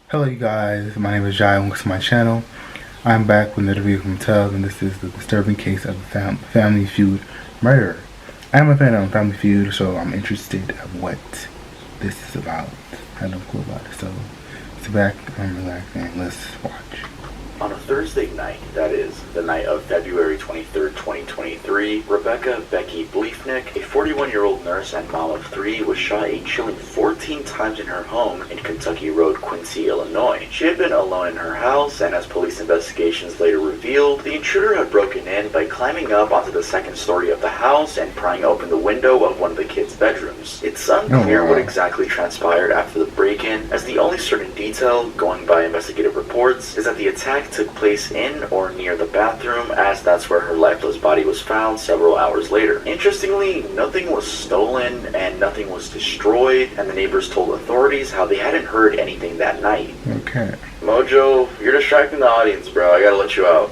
Hello you guys, my name is Jai and welcome to my channel. I'm back with another video from Tell, and this is the disturbing case of Family Feud murder. I'm a fan of Family Feud, so I'm interested in what this is about. I have no clue about it, so sit back, relax, and let's watch. On a Thursday night, that is, the night of February 23rd, 2023, Rebecca Becky Bleefnick, a 41-year-old nurse and mom of three, was shot a chilling 14 times in her home in Kentucky Road, Quincy, Illinois. She had been alone in her house, and as police investigations later revealed, the intruder had broken in by climbing up onto the second story of the house and prying open the window of one of the kids' bedrooms. It's unclear what exactly transpired after the break-in, as the only certain detail, going by investigative reports, is that the attack took place in or near the bathroom, as that's where her lifeless body was found several hours later. Interestingly, nothing was stolen and nothing was destroyed, and the neighbors told authorities how they hadn't heard anything that night. Okay. Mojo, you're distracting the audience, bro. I gotta let you out.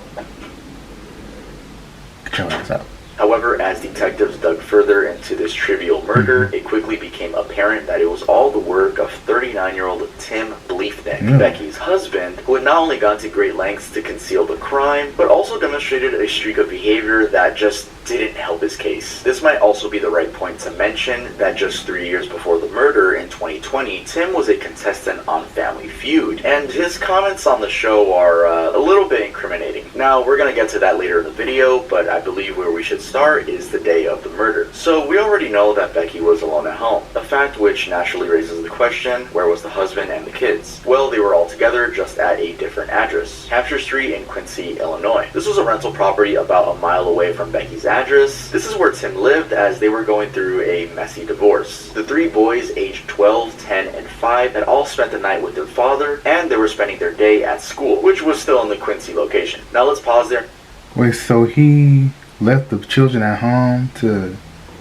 Get your ass out. However, as detectives dug further into this trivial murder, it quickly became apparent that it was all the work of 39-year-old Tim Bleefnick, Becky's husband, who had not only gone to great lengths to conceal the crime, but also demonstrated a streak of behavior that just didn't help his case. This might also be the right point to mention that just 3 years before the murder in 2020, Tim was a contestant on Family Feud, and his comments on the show are a little bit incriminating. Now, we're gonna get to that later in the video, but I believe where we should start is the day of the murder. So we already know that Becky was alone at home, a fact which naturally raises the question, where was the husband and the kids? Well, they were all together, just at a different address, Hampshire Street in Quincy, Illinois. This was a rental property about a mile away from Becky's address. This is where Tim lived, as they were going through a messy divorce. The three boys, aged 12, 10, and 5, had all spent the night with their father, and they were spending their day at school, which was still in the Quincy location. Now let's pause there. Wait, so he left the children at home to...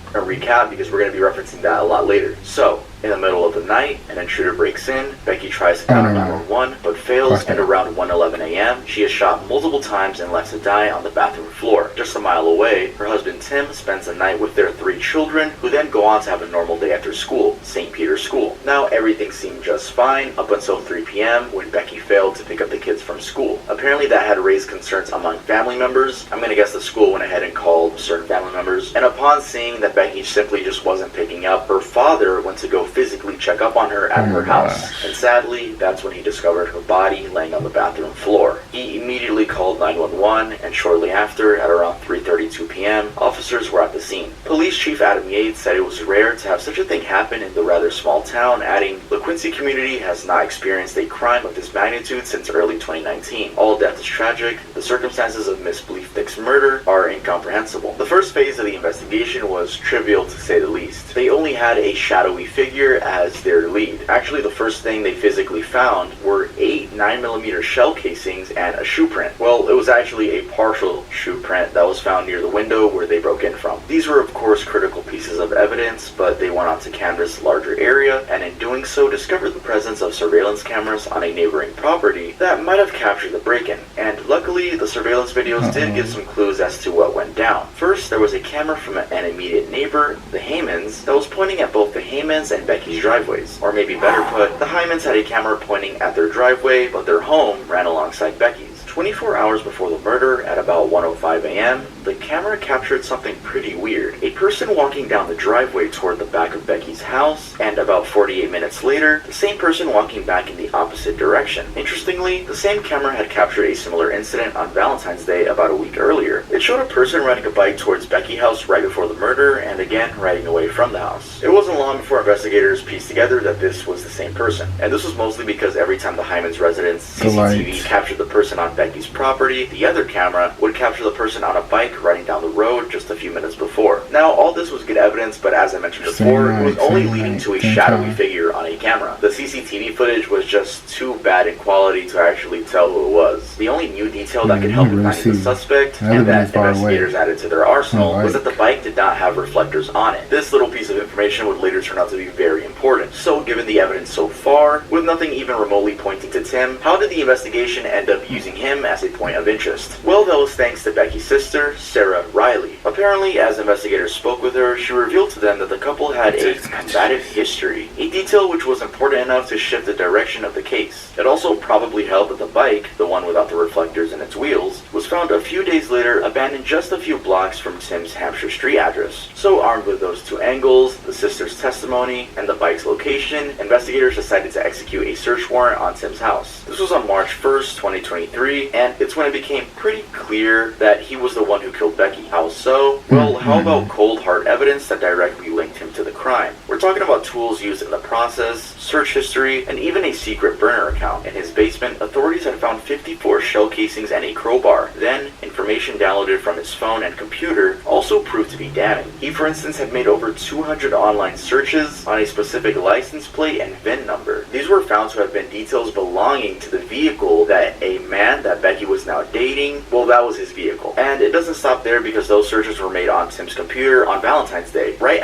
A recap, because we're going to be referencing that a lot later. So, in the middle of the night, an intruder breaks in. Becky tries to dial 911, but fails, and around 1:11 a.m., she is shot multiple times and left to die on the bathroom floor. Just a mile away, her husband Tim spends the night with their three children, who then go on to have a normal day after school, St. Peter's School. Now, everything seemed just fine up until 3 p.m. when Becky failed to pick up the kids from school. Apparently, that had raised concerns among family members. I'm gonna guess the school went ahead and called certain family members, and upon seeing that Becky simply just wasn't picking up, her father went to go physically check up on her at her house. And sadly, that's when he discovered her body laying on the bathroom floor. He immediately called 911, and shortly after, at around 3:32 p.m., officers were at the scene. Police Chief Adam Yates said it was rare to have such a thing happen in the rather small town, adding, "The Quincy community has not experienced a crime of this magnitude since early 2019. All death is tragic. The circumstances of Miss Bleefnick's murder are incomprehensible." The first phase of the investigation was trivial to say the least. They only had a shadowy figure as their lead. Actually, the first thing they physically found were 8 9mm shell casings and a shoe print. Well, it was actually a partial shoe print that was found near the window where they broke in from. These were, of course, critical pieces of evidence, but they went on to canvass a larger area, and in doing so, discovered the presence of surveillance cameras on a neighboring property that might have captured the break-in. And luckily, the surveillance videos did give some clues as to what went down. First, there was a camera from an immediate neighbor, the Haymans, that was pointing at both the Haymans and Becky's driveways. Or maybe better put, the Haymans had a camera pointing at their driveway, but their home ran alongside Becky's. 24 hours before the murder, at about 1:05 a.m., the camera captured something pretty weird. A person walking down the driveway toward the back of Becky's house, and about 48 minutes later, the same person walking back in the opposite direction. Interestingly, the same camera had captured a similar incident on Valentine's Day about a week earlier. It showed a person riding a bike towards Becky's house right before the murder, and again riding away from the house. It wasn't long before investigators pieced together that this was the same person, and this was mostly because every time the Hyman's residence CCTV captured the person on Becky's property, the other camera would capture the person on a bike riding down the road just a few minutes before. Now, all this was good evidence, but as I mentioned before, it was only leading to a shadowy figure on a camera. The CCTV footage was just too bad in quality to actually tell who it was. The only new detail that could help in finding the suspect, and that investigators added to their arsenal, was that the bike did not have reflectors on it. This little piece of information would later turn out to be very important. So, given the evidence so far, with nothing even remotely pointing to Tim, how did the investigation end up using him Tim as a point of interest. Well, that was thanks to Becky's sister, Sarah Riley. Apparently, as investigators spoke with her, she revealed to them that the couple had a combative history, a detail which was important enough to shift the direction of the case. It also probably helped that the bike, the one without the reflectors in its wheels, was found a few days later abandoned just a few blocks from Tim's Hampshire Street address. So armed with those two angles, the sister's testimony, and the bike's location, investigators decided to execute a search warrant on Tim's house. This was on March 1st, 2023, and it's when it became pretty clear that he was the one who killed Becky. How so? Well, how about cold hard evidence that directly linked him to the crime? We're talking about tools used in the process, search history, and even a secret burner account. In his basement, authorities had found 54 shell casings and a crowbar. Then, information downloaded from his phone and computer also proved to be damning. He, for instance, had made over 200 online searches on a specific license plate and VIN number. These were found to have been details belonging to the vehicle that a man that Becky was now dating, well, that was his vehicle. And it doesn't stop there, because those searches were made on Tim's computer on Valentine's Day, right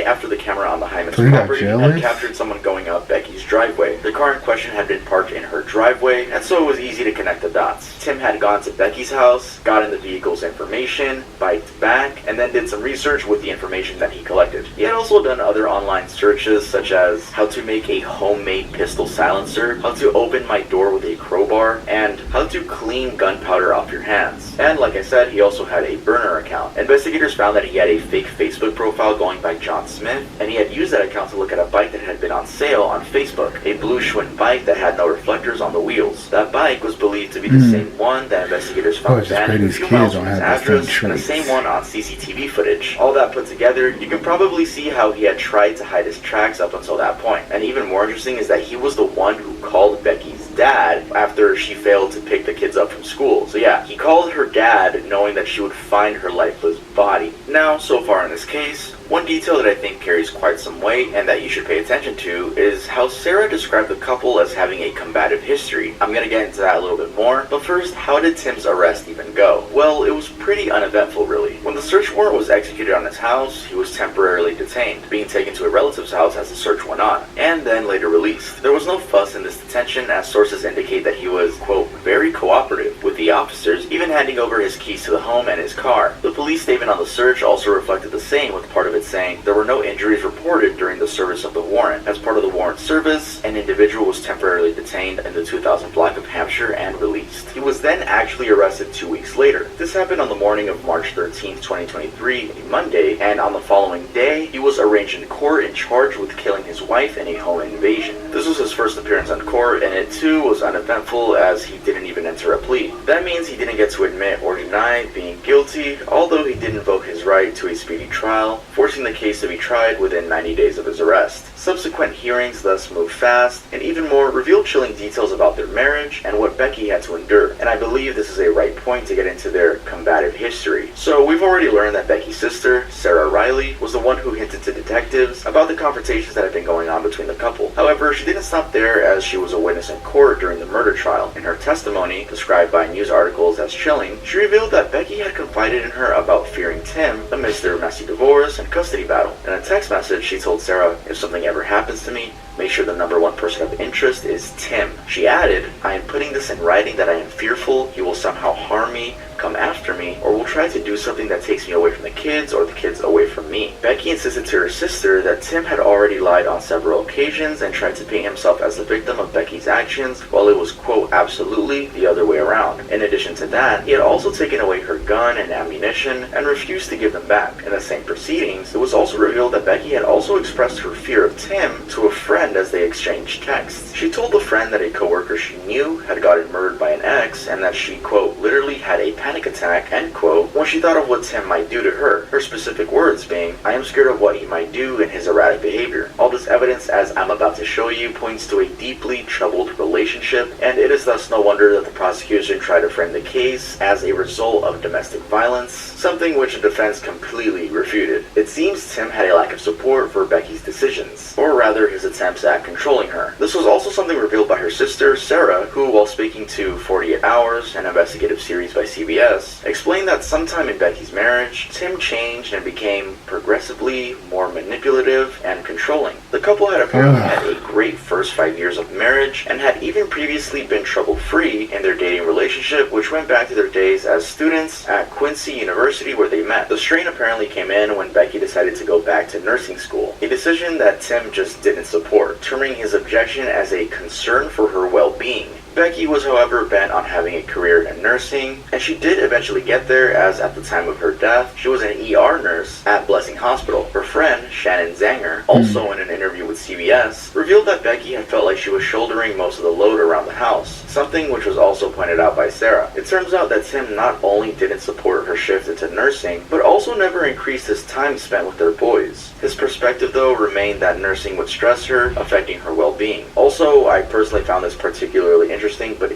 after the camera on the Hyman's property had captured someone going up Becky's driveway. The car in question had been parked in her driveway, and so it was easy to connect the dots. Tim had gone to Becky's house, gotten the vehicle's information, biked back, and then did some research with the information that he collected. He had also done other online searches, such as how to make a homemade pistol silencer, how to open my door with a crowbar, and how to clean gunpowder off your hands. And like I said, he also had a burner account. Investigators found that he had a fake Facebook profile going by John Smith, and he had used that account to look at a bike that had been on sale on Facebook, a blue Schwinn bike that had no reflectors on the wheels. That bike was believed to be the same one that investigators found abandoned a few miles from his address, and the same one on CCTV footage. All that put together, you can probably see how he had tried to hide his tracks up until that point. And even more interesting is that he was the one who called Becky's dad after she failed to pick the kids up from school. So yeah, he called her dad knowing that she would find her lifeless body. Now, so far in this case, one detail that I think carries quite some weight and that you should pay attention to is how Sarah described the couple as having a combative history. I'm gonna get into that a little bit more, but first, how did Tim's arrest even go? Well, it was pretty uneventful, really. When the search warrant was executed on his house, he was temporarily detained, being taken to a relative's house as the search went on, and then later released. There was no fuss in this detention, as sources indicate that he was, quote, very cooperative with the officers, even handing over his keys to the home and his car. The police statement on the search also reflected the same, with part of it saying there were no injuries reported during the service of the warrant. As part of the warrant service, an individual was temporarily detained in the 2000 block of Hampshire and released. He was then actually arrested 2 weeks later. This happened on the morning of March 13th, 2023, a Monday, and on the following day, he was arraigned in court and charged with killing his wife in a home invasion. This was his first appearance on court, and it too was uneventful, as he didn't even enter a plea. That means he didn't get to admit or deny being guilty, although he did invoke his right to a speedy trial, forcing the case to be tried within 90 days of his arrest. Subsequent hearings thus moved fast, and even more revealed chilling details about their marriage and what Becky had to endure. And I believe this is a right point to get into their combative history. So we've already learned that Becky's sister, Sarah Riley, was the one who hinted to detectives about the confrontations that had been going on between the couple. However, she didn't stop there, as she was a witness in court during the murder trial. In her testimony, described by news articles as chilling, she revealed that Becky had confided in her about fearing Tim amidst their messy divorce and custody battle. In a text message, she told Sarah, "If something ever happens to me, make sure the number one person of interest is Tim." She added, "I am putting this in writing that I am fearful he will somehow harm me, come after me, or will try to do something that takes me away from the kids or the kids away from me." Becky insisted to her sister that Tim had already lied on several occasions and tried to paint himself as the victim of Becky's actions, while it was, quote, absolutely the other way around. In addition to that, he had also taken away her gun and ammunition and refused to give them back. In the same proceedings, it was also revealed that Becky had also expressed her fear of Tim to a friend as they exchanged texts. She told the friend that a coworker she knew had gotten murdered by an ex, and that she, quote, literally had a panic attack, end quote, when she thought of what Tim might do to her. Her specific words being, "I am scared of what he might do in his erratic behavior." All this evidence, as I'm about to show you, points to a deeply troubled relationship, and it is thus no wonder that the prosecution tried to frame the case as a result of domestic violence, something which the defense completely refuted. It seems Tim had a lack of support for Becky's decisions, or rather his attempts attempts at controlling her. This was also something revealed by her sister, Sarah, who, while speaking to 48 Hours, an investigative series by CBS, explained that sometime in Becky's marriage, Tim changed and became progressively more manipulative and controlling. The couple had apparently had a great first 5 years of marriage and had even previously been trouble-free in their dating relationship, which went back to their days as students at Quincy University where they met. The strain apparently came in when Becky decided to go back to nursing school, a decision that Tim just didn't support, terming his objection as a concern for her well-being. Becky was, however, bent on having a career in nursing, and she did eventually get there, as at the time of her death, she was an ER nurse at Blessing Hospital. Her friend, Shannon Zanger, also in an interview with CBS, revealed that Becky had felt like she was shouldering most of the load around the house, something which was also pointed out by Sarah. It turns out that Tim not only didn't support her shift into nursing, but also never increased his time spent with their boys. His perspective, though, remained that nursing would stress her, affecting her well-being. Also, I personally found this particularly interesting, but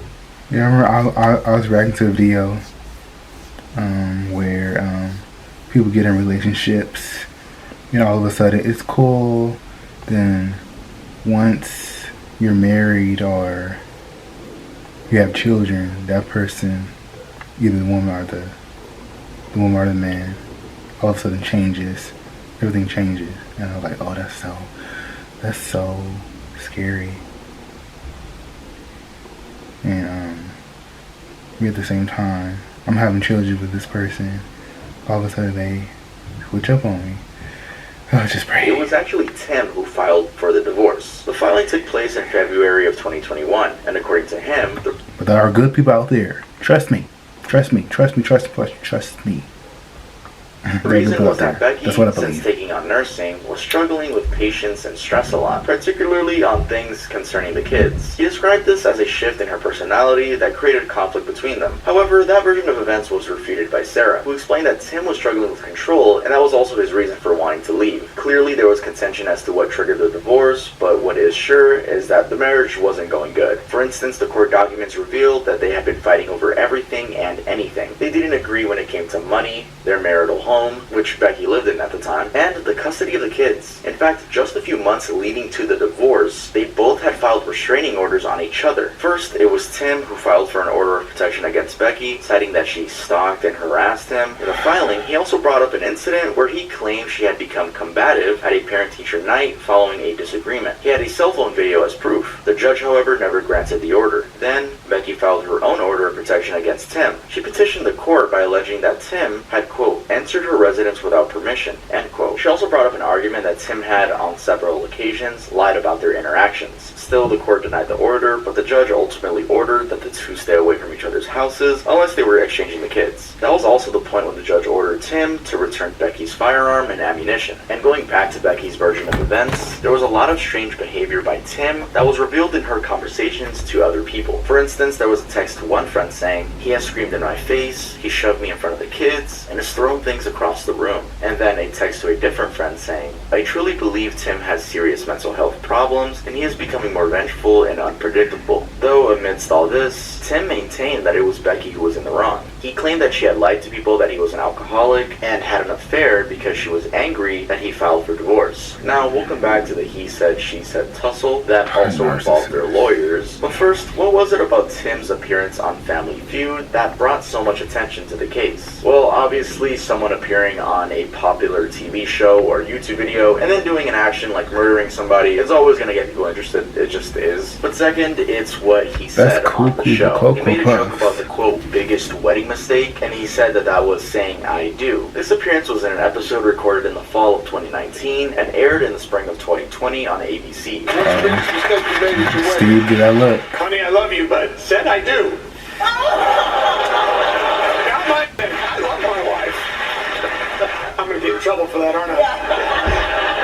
yeah, I remember I was reacting to a video where people get in relationships, all of a sudden it's cool, then once you're married or you have children, that person, either the woman or the man, all of a sudden changes. Everything changes, and I was like, oh, that's so scary. And at the same time, I'm having children with this person. All of a sudden they switch up on me. Oh, just pray. It was actually Tim who filed for the divorce. The filing took place in February of 2021, and according to him, but there are good people out there. Trust me. Trust me. Trust me. Trust me. Trust me. The reason was that Becky, since taking on nursing, was struggling with patience and stress a lot, particularly on things concerning the kids. He described this as a shift in her personality that created conflict between them. However, that version of events was refuted by Sarah, who explained that Tim was struggling with control, and that was also his reason for wanting to leave. Clearly, there was contention as to what triggered the divorce, but what is sure is that the marriage wasn't going good. For instance, the court documents revealed that they had been fighting over everything and anything. They didn't agree when it came to money, their marital home, which Becky lived in at the time, and the custody of the kids. In fact, just a few months leading to the divorce, they both had filed restraining orders on each other. First, it was Tim who filed for an order of protection against Becky, citing that she stalked and harassed him. In the filing, he also brought up an incident where he claimed she had become combative at a parent-teacher night following a disagreement. He had a cell phone video as proof. The judge, however, never granted the order. Then, Becky filed her own order of protection against Tim. She petitioned the court by alleging that Tim had, quote, entered her residence without permission, end quote. She also brought up an argument that Tim had, on several occasions, lied about their interactions. Still, the court denied the order, but the judge ultimately ordered that the two stay away from each other's houses unless they were exchanging the kids. That was also the point when the judge ordered Tim to return Becky's firearm and ammunition. And going back to Becky's version of events, there was a lot of strange behavior by Tim that was revealed in her conversations to other people. For instance, there was a text to one friend saying, "He has screamed in my face, he shoved me in front of the kids, and has thrown things across the room." And then a text to a different friend saying, "I truly believe Tim has serious mental health problems, and he is becoming more vengeful and unpredictable." Though amidst all this, Tim maintained that it was Becky who was in the wrong. He claimed that she had lied to people that he was an alcoholic and had an affair because she was angry that he filed for divorce. Now, we'll come back to the he said, she said tussle that also involved their lawyers. But first, what was it about Tim's appearance on Family Feud that brought so much attention to the case? Well, obviously, someone appearing on a popular TV show or YouTube video and then doing an action like murdering somebody is always going to get people interested. It just is. But second, it's what he said on the show. He made a joke about the, quote, biggest wedding mistake, and he said that that was saying "I do." This appearance was in an episode recorded in the fall of 2019 and aired in the spring of 2020 on ABC. Steve, did I look? Honey, I love you, but said I do. I love my wife. I'm gonna get in trouble for that, aren't I?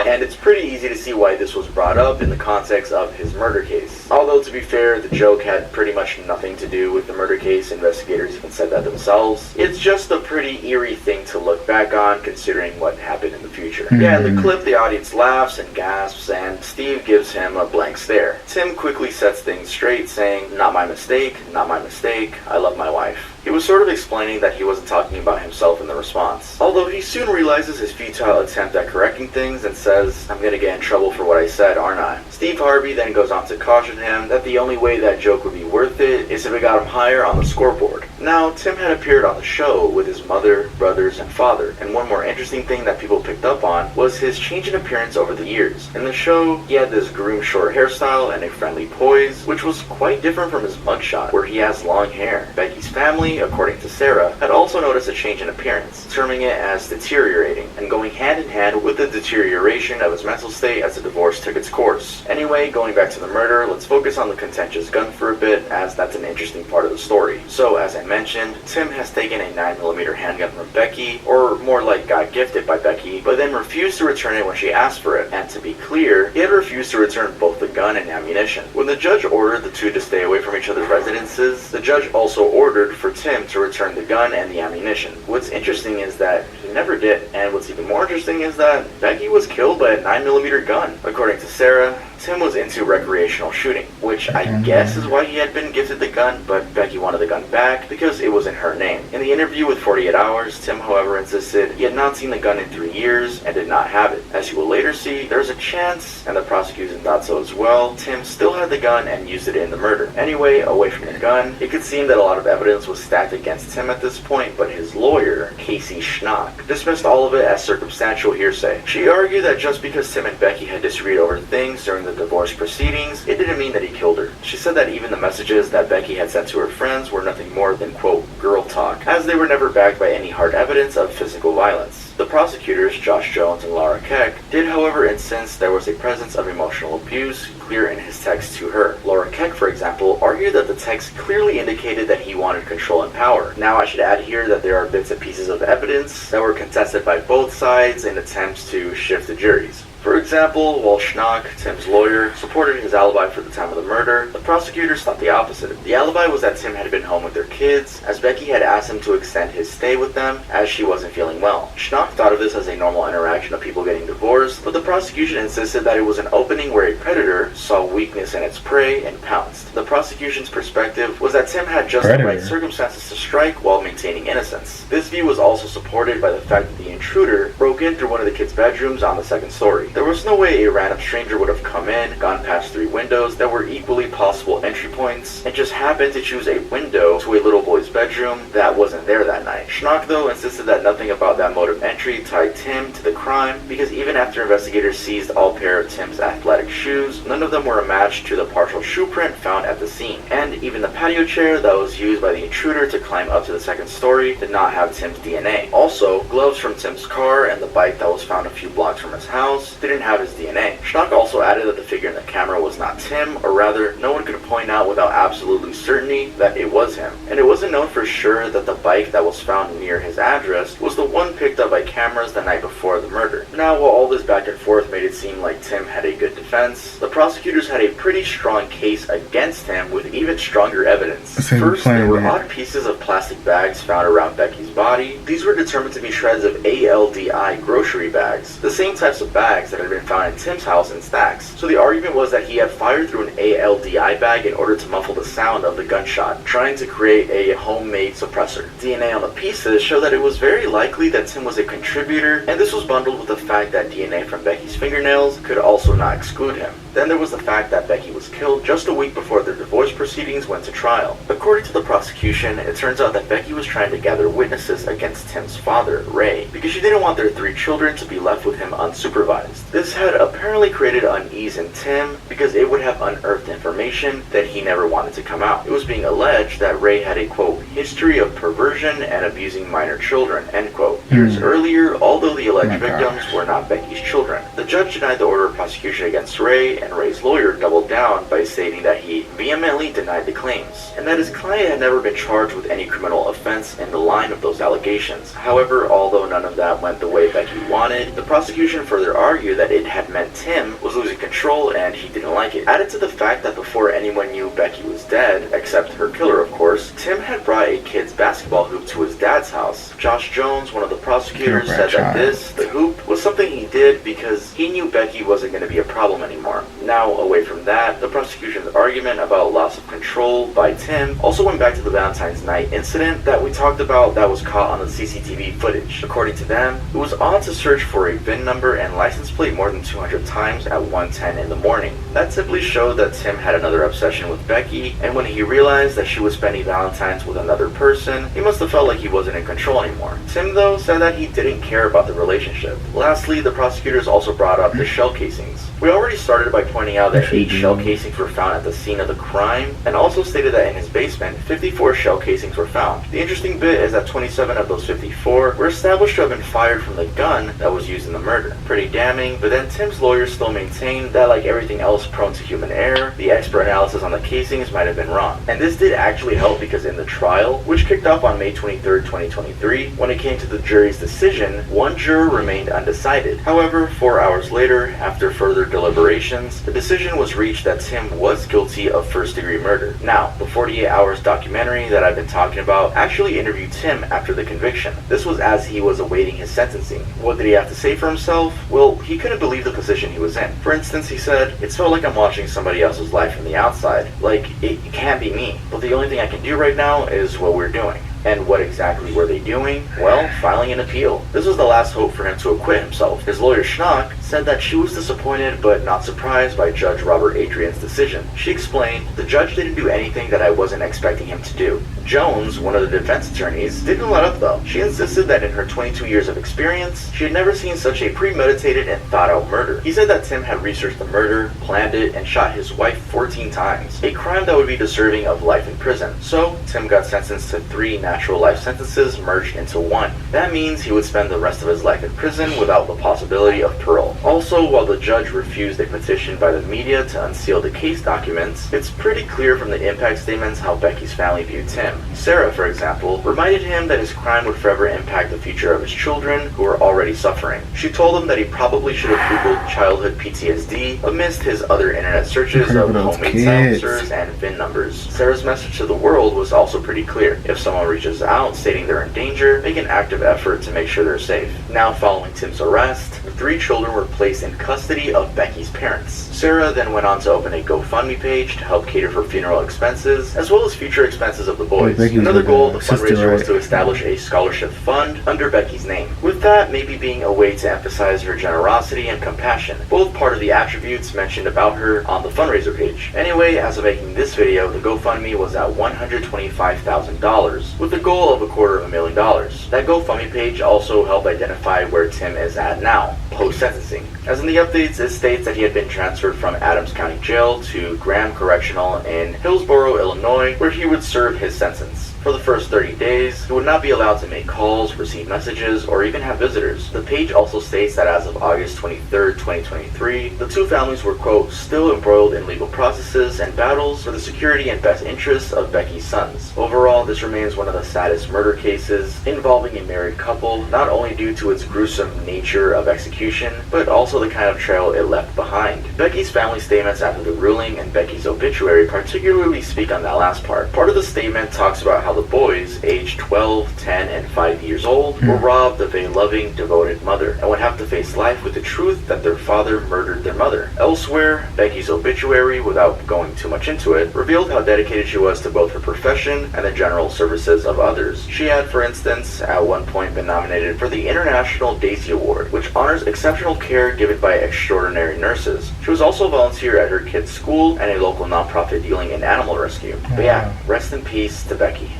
And it's pretty easy to see why this was brought up in the context of his murder case. Although, to be fair, the joke had pretty much nothing to do with the murder case. Investigators even said that themselves. It's just a pretty eerie thing to look back on, considering what happened in the future. Yeah, in the clip, the audience laughs and gasps, and Steve gives him a blank stare. Tim quickly sets things straight, saying, "Not my mistake, not my mistake, I love my wife." He He was sort of explaining that he wasn't talking about himself in the response. Although he soon realizes his futile attempt at correcting things and says, "I'm gonna get in trouble for what I said, aren't I?" Steve Harvey then goes on to caution him that the only way that joke would be worth it is if it got him higher on the scoreboard. Now, Tim had appeared on the show with his mother, brothers, and father, and one more interesting thing that people picked up on was his change in appearance over the years. In the show, he had this groomed short hairstyle and a friendly poise, which was quite different from his mugshot, where he has long hair. Becky's family, according to Sarah, had also noticed a change in appearance, terming it as deteriorating, and going hand in hand with the deterioration of his mental state as the divorce took its course. Anyway, going back to the murder, let's focus on the contentious gun for a bit, as that's an interesting part of the story. So, as I mentioned, Tim has taken a 9mm handgun from Becky, or more like got gifted by Becky, but then refused to return it when she asked for it. And to be clear, he had refused to return both the gun and ammunition. When the judge ordered the two to stay away from each other's residences, the judge also ordered for Tim to return the gun and the ammunition. What's interesting is that he never did, and what's even more interesting is that Becky was killed by a 9mm gun. According to Sarah, Tim was into recreational shooting, which I guess is why he had been gifted the gun, but Becky wanted the gun back because it was in her name. In the interview with 48 Hours, Tim, however, insisted he had not seen the gun in 3 years and did not have it. As you will later see, there's a chance, and the prosecution thought so as well, Tim still had the gun and used it in the murder. Anyway, away from the gun, it could seem that a lot of evidence was stacked against Tim at this point, but his lawyer, Casey Schnock, dismissed all of it as circumstantial hearsay. She argued that just because Tim and Becky had disagreed over things during the divorce proceedings, it didn't mean that he killed her. She said that even the messages that Becky had sent to her friends were nothing more than, quote, girl talk, as they were never backed by any hard evidence of physical violence. The prosecutors, Josh Jones and Laura Keck, did however insist there was a presence of emotional abuse clear in his text to her. Laura Keck, for example, argued that the text clearly indicated that he wanted control and power. Now I should add here that there are bits and pieces of evidence that were contested by both sides in attempts to shift the juries. For example, while Schnock, Tim's lawyer, supported his alibi for the time of the murder, the prosecutors thought the opposite. The alibi was that Tim had been home with their kids, as Becky had asked him to extend his stay with them as she wasn't feeling well. Schnock thought of this as a normal interaction of people getting divorced, but the prosecution insisted that it was an opening where a predator saw weakness in its prey and pounced. The prosecution's perspective was that Tim had just the right circumstances to strike while maintaining innocence. This view was also supported by the fact that the intruder broke in through one of the kids' bedrooms on the second story. There was no way a random stranger would have come in, gone past 3 windows that were equally possible entry points, and just happened to choose a window to a little boy's bedroom that wasn't there that night. Schnock, though, insisted that nothing about that mode of entry tied Tim to the crime, because even after investigators seized all pair of Tim's athletic shoes, none of them were a match to the partial shoe print found at the scene. And even the patio chair that was used by the intruder to climb up to the second story did not have Tim's DNA. Also, gloves from Tim's car and the bike that was found a few blocks from his house didn't have his DNA. Schnock also added that the figure in the camera was not Tim, or rather, no one could point out without absolute certainty that it was him. And it wasn't known for sure that the bike that was found near his address was the one picked up by cameras the night before the murder. Now, while all this back and forth made it seem like Tim had a good defense, the prosecutors had a pretty strong case against him with even stronger evidence. First, there were odd pieces of plastic bags found around Becky's body. These were determined to be shreds of ALDI grocery bags, the same types of bags that had been found in Tim's house in stacks. So the argument was that he had fired through an ALDI bag in order to muffle the sound of the gunshot, trying to create a homemade suppressor. DNA on the pieces showed that it was very likely that Tim was a contributor, and this was bundled with the fact that DNA from Becky's fingernails could also not exclude him. Then there was the fact that Becky was killed just a week before their divorce proceedings went to trial. According to the prosecution, it turns out that Becky was trying to gather witnesses against Tim's father, Ray, because she didn't want their 3 children to be left with him unsupervised. This had apparently created unease in Tim because it would have unearthed information that he never wanted to come out. It was being alleged that Ray had a, quote, history of perversion and abusing minor children, end quote. Years earlier, although the alleged victims were not Becky's children. The judge denied the order of prosecution against Ray, and Ray's lawyer doubled down by stating that he vehemently denied the claims, and that his client had never been charged with any criminal offense in the line of those allegations. However, although none of that went the way Becky wanted, the prosecution further argued that it had meant Tim was losing control and he didn't like it. Added to the fact that before anyone knew Becky was dead, except her killer of course, Tim had brought a kid's basketball hoop to his dad's house. Josh Jones, one of the prosecutors, said that this, the hoop, was something he did because he knew Becky wasn't going to be a problem anymore. Now, away from that, the prosecution's argument about loss of control by Tim also went back to the Valentine's night incident that we talked about that was caught on the CCTV footage. According to them, it was odd to search for a VIN number and license plate more than 200 times at 1:10 in the morning. That simply showed that Tim had another obsession with Becky, and when he realized that she was spending Valentine's with another person, he must have felt like he wasn't in control anymore. Tim, though, said that he didn't care about the relationship. Lastly, the prosecutors also brought up the shell casings. We already started by pointing out that 8 shell casings were found at the scene of the crime, and also stated that in his basement, 54 shell casings were found. The interesting bit is that 27 of those 54 were established to have been fired from the gun that was used in the murder. Pretty damning, but then Tim's lawyers still maintained that, like everything else prone to human error, the expert analysis on the casings might have been wrong. And this did actually help because in the trial, which kicked off on May 23rd, 2023, when it came to the jury's decision, one juror remained undecided. However, 4 hours later, after further deliberations, the decision was reached that Tim was guilty of first-degree murder. Now, the 48 Hours documentary that I've been talking about actually interviewed Tim after the conviction. This was as he was awaiting his sentencing. What did he have to say for himself? Well, he couldn't believe the position he was in. For instance, he said, "It felt like I'm watching somebody else's life from the outside. Like, it can't be me. But the only thing I can do right now is what we're doing." And what exactly were they doing? Well, filing an appeal. This was the last hope for him to acquit himself. His lawyer Schnock said that she was disappointed but not surprised by Judge Robert Adrian's decision. She explained, "The judge didn't do anything that I wasn't expecting him to do." Jones, one of the defense attorneys, didn't let up though. She insisted that in her 22 years of experience, she had never seen such a premeditated and thought-out murder. He said that Tim had researched the murder, planned it, and shot his wife 14 times, a crime that would be deserving of life in prison. So, Tim got sentenced to 3 natural life sentences merged into 1. That means he would spend the rest of his life in prison without the possibility of parole. Also, while the judge refused a petition by the media to unseal the case documents, it's pretty clear from the impact statements how Becky's family viewed Tim. Sarah, for example, reminded him that his crime would forever impact the future of his children, who were already suffering. She told him that he probably should have Googled childhood PTSD amidst his other internet searches of homemade silencers and VIN numbers. Sarah's message to the world was also pretty clear. If someone reaches out stating they're in danger, make an active effort to make sure they're safe. Now, following Tim's arrest, the 3 children were placed in custody of Becky's parents. Sarah then went on to open a GoFundMe page to help cater for funeral expenses, as well as future expenses of the boys. Another goal of the fundraiser was to establish a scholarship fund under Becky's name, with that maybe being a way to emphasize her generosity and compassion, both part of the attributes mentioned about her on the fundraiser page. Anyway, as of making this video, the GoFundMe was at $125,000, with the goal of $250,000. That GoFundMe page also helped identify where Tim is at now, post-sentencing. As in the updates, it states that he had been transferred from Adams County Jail to Graham Correctional in Hillsborough, Illinois, where he would serve his sentence. For the first 30 days, he would not be allowed to make calls, receive messages, or even have visitors. The page also states that as of August 23rd, 2023, the 2 families were, quote, still embroiled in legal processes and battles for the security and best interests of Becky's sons. Overall, this remains one of the saddest murder cases involving a married couple, not only due to its gruesome nature of execution, but also the kind of trail it left behind. Becky's family statements after the ruling and Becky's obituary particularly speak on that last part. Part of the statement talks about how the boys, aged 12, 10, and 5 years old, were robbed of a loving, devoted mother, and would have to face life with the truth that their father murdered their mother. Elsewhere, Becky's obituary, without going too much into it, revealed how dedicated she was to both her profession and the general services of others. She had, for instance, at one point been nominated for the International Daisy Award, which honors exceptional care given by extraordinary nurses. She was also a volunteer at her kids' school and a local nonprofit dealing in animal rescue. But yeah, rest in peace to Becky.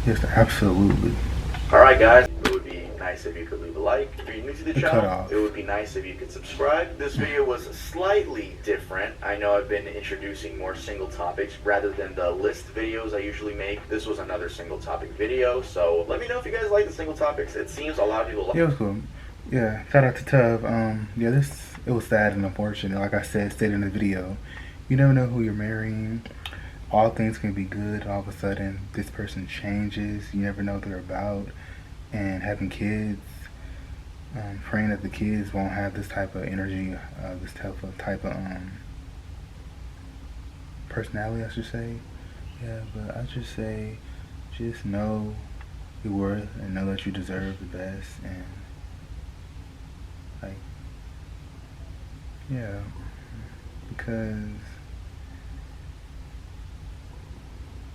Yes, absolutely. Alright guys, it would be nice if you could leave a like. If you're new to the channel, it would be nice if you could subscribe. This video was slightly different. I know I've been introducing more single topics rather than the list videos I usually make. This was another single topic video, so let me know if you guys like the single topics. It seems a lot of people like it. Yeah, it was cool. Yeah, shout out to TUV. Yeah, it was sad and unfortunate. Like I said, stated in the video, you never know who you're marrying. All things can be good. All of a sudden, this person changes. You never know what they're about. And having kids, praying that the kids won't have this type of energy, this type of personality, I should say. Yeah, but I just say, just know your worth and know that you deserve the best. And like, yeah, because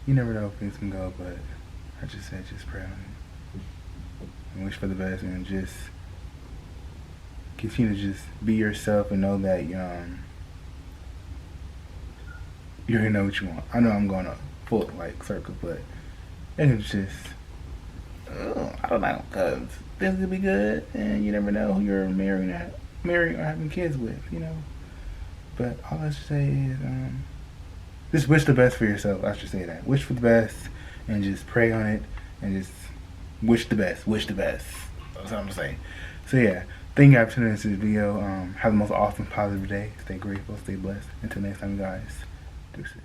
you never know if things can go. But I just said, just pray on it and wish for the best, and just continue to just be yourself and know that you already know what you want. I know I'm going a full like circle, but it's just I don't know, because this could be good, and you never know who you're marrying or having kids with, you know. But all I should say is just wish the best for yourself. I should say that. Wish for the best and just pray on it and just wish the best. Wish the best. That's what I'm saying. So yeah, thank you guys for tuning into this video. Have the most awesome positive day. Stay grateful, stay blessed. Until next time, guys. Deuces.